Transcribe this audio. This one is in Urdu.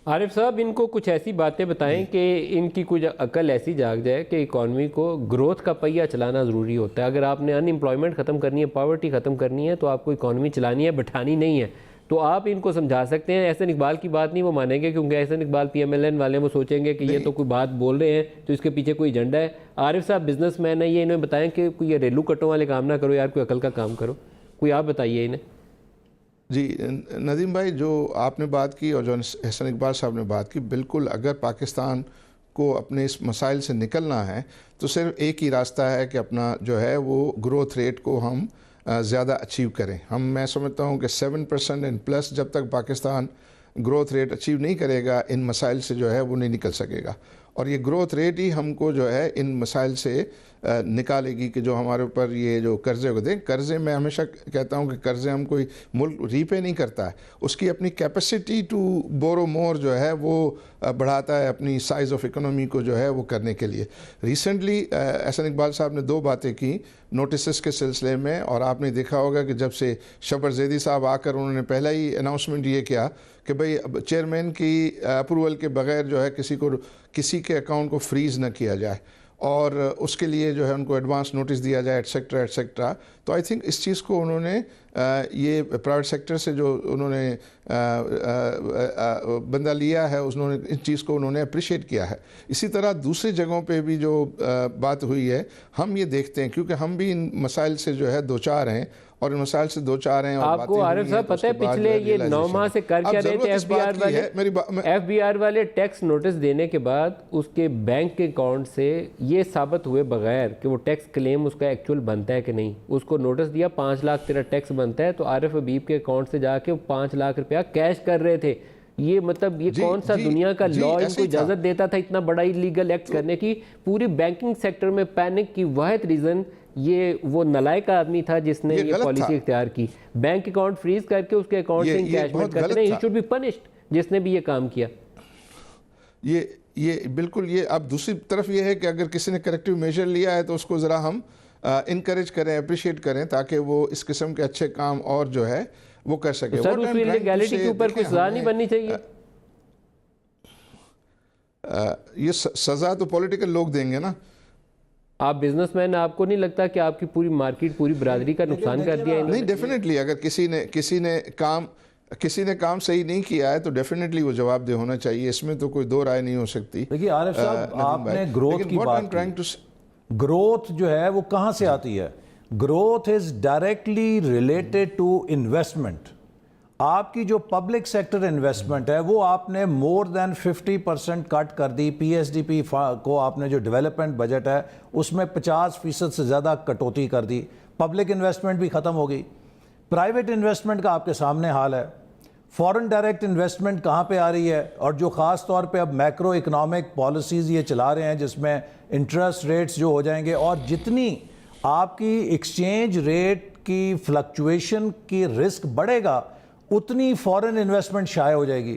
عارف صاحب ان کو کچھ ایسی باتیں بتائیں کہ ان کی کچھ عقل ایسی جاگ جائے کہ اکانومی کو گروتھ کا پہیہ چلانا ضروری ہوتا ہے. اگر آپ نے ان امپلائمنٹ ختم کرنی ہے, پاورٹی ختم کرنی ہے, تو آپ کو اکانومی چلانی ہے, بٹھانی نہیں ہے. تو آپ ان کو سمجھا سکتے ہیں. احسن اقبال کی بات نہیں وہ مانیں گے, کیونکہ Ahsan Iqbal P M L N والے وہ سوچیں گے کہ یہ تو کوئی بات بول رہے ہیں تو اس کے پیچھے کوئی ایجنڈا ہے. عارف صاحب بزنس مین ہے, یہ انہیں بتائیں کہ کوئی یہ ریلو کٹوں والے کام نہ کرو یار, کوئی عقل کا کام کرو. کوئی آپ بتائیے انہیں. جی ندیم بھائی, جو آپ نے بات کی اور جو احسن اقبال صاحب نے بات کی, بالکل اگر پاکستان کو اپنے اس مسائل سے نکلنا ہے تو صرف ایک ہی راستہ ہے کہ اپنا جو ہے وہ گروتھ ریٹ کو ہم زیادہ اچیو کریں. میں سمجھتا ہوں کہ 7% ان پلس جب تک پاکستان گروتھ ریٹ اچیو نہیں کرے گا, ان مسائل سے جو ہے وہ نہیں نکل سکے گا. اور یہ گروتھ ریٹ ہی ہم کو جو ہے ان مسائل سے نکالے گی کہ جو ہمارے اوپر یہ جو قرضے کو دیں. قرضے میں ہمیشہ کہتا ہوں کہ قرضے ہم کوئی ملک ری پے نہیں کرتا ہے, اس کی اپنی کیپیسٹی ٹو بورو مور جو ہے وہ بڑھاتا ہے, اپنی سائز آف اکنومی کو جو ہے وہ کرنے کے لیے. ریسنٹلی احسن اقبال صاحب نے 2 باتیں کی نوٹسز کے سلسلے میں, اور آپ نے دیکھا ہوگا کہ جب سے شبر زیدی صاحب آ کر انہوں نے پہلا ہی اناؤنسمنٹ یہ کیا کہ بھئی چیئرمین کی اپروول کے بغیر جو ہے کسی کے اکاؤنٹ کو فریز نہ کیا جائے, اور اس کے لیے جو ہے ان کو ایڈوانس نوٹس دیا جائے ایٹسیکٹرا ایٹسیکٹرا. تو آئی تھنک اس چیز کو انہوں نے یہ پرائیویٹ سیکٹر سے جو انہوں نے بندہ لیا ہے, انہوں نے اس چیز کو انہوں نے اپریشیٹ کیا ہے. اسی طرح دوسری جگہوں پہ بھی جو بات ہوئی ہے, ہم یہ دیکھتے ہیں کیونکہ ہم بھی ان مسائل سے جو ہے دوچار ہیں, اور ان مسائل سے دوچار ہیں. اور آپ کو عارف صاحب پتہ ہے پچھلے یہ 9 ماہ سے کر کیا رہے تھے ایف بی آر والے ٹیکس نوٹس دینے کے بعد اس کے بینک کے اکاؤنٹ سے یہ ثابت ہوئے بغیر کہ وہ ٹیکس کلیم اس کا ایکچول بنتا ہے کہ نہیں. اس کو نوٹس دیا 5 لاکھ تیرا ٹیکس بنتا ہے, تو عارف حبیب کے اکاؤنٹ سے جا کے 5 لاکھ روپیہ کیش کر رہے تھے. یہ مطلب یہ کون سا دنیا کا لا ان کو اجازت دیتا تھا اتنا بڑا لیگل ایکٹ کرنے کی. پوری بینکنگ سیکٹر میں پینک کی واحد ریزن یہ وہ نالائق آدمی تھا جس نے یہ پالیسی اختیار کی, بینک اکاؤنٹ فریز کر کے اس کے اکاؤنٹ سے انکیشمنٹ کرتے ہیں. ہی شوڈ بی پنشڈ جس نے بھی یہ کام کیا. یہ بالکل. یہ اب دوسری طرف یہ ہے کہ اگر کسی نے کریکٹیو میجر لیا ہے تو اس کو ذرا ہم انکریج کریں, اپریشیٹ کریں, تاکہ وہ اس قسم کے اچھے کام اور جو ہے وہ کر سکے. سر اس لیگیلٹی کے اوپر کوئی سزا نہیں بننی چاہیے. یہ سزا تو پولیٹیکل لوگ دیں گے نا. آپ بزنس مین, آپ کو نہیں لگتا کہ آپ کی پوری مارکیٹ پوری برادری کا نقصان کر دیا ہے؟ نہیں, ڈیفینیٹلی اگر کسی نے کام صحیح نہیں کیا ہے تو ڈیفینیٹلی وہ جواب دہ ہونا چاہیے, اس میں تو کوئی دو رائے نہیں ہو سکتی. دیکھیے عارف صاحب, آپ نے گروتھ کی بات کی. گروتھ جو ہے وہ کہاں سے آتی ہے؟ Growth is directly related to investment. آپ کی جو پبلک سیکٹر انویسٹمنٹ ہے وہ آپ نے مور دین 50% کٹ کر دی. پی ایس ڈی پی کو آپ نے جو ڈیولپمنٹ بجٹ ہے اس میں 50% سے زیادہ کٹوتی کر دی. پبلک انویسٹمنٹ بھی ختم ہو گئی. پرائیویٹ انویسٹمنٹ کا آپ کے سامنے حال ہے. فورن ڈائریکٹ انویسٹمنٹ کہاں پہ آ رہی ہے؟ اور جو خاص طور پہ اب میکرو اکنامک پالیسیز یہ چلا رہے ہیں جس میں انٹرسٹ ریٹس جو ہو جائیں گے, اور جتنی آپ کی ایکسچینج ریٹ کی فلکچویشن کی رسک بڑھے گا اتنی فورن انویسٹمنٹ شائع ہو جائے گی.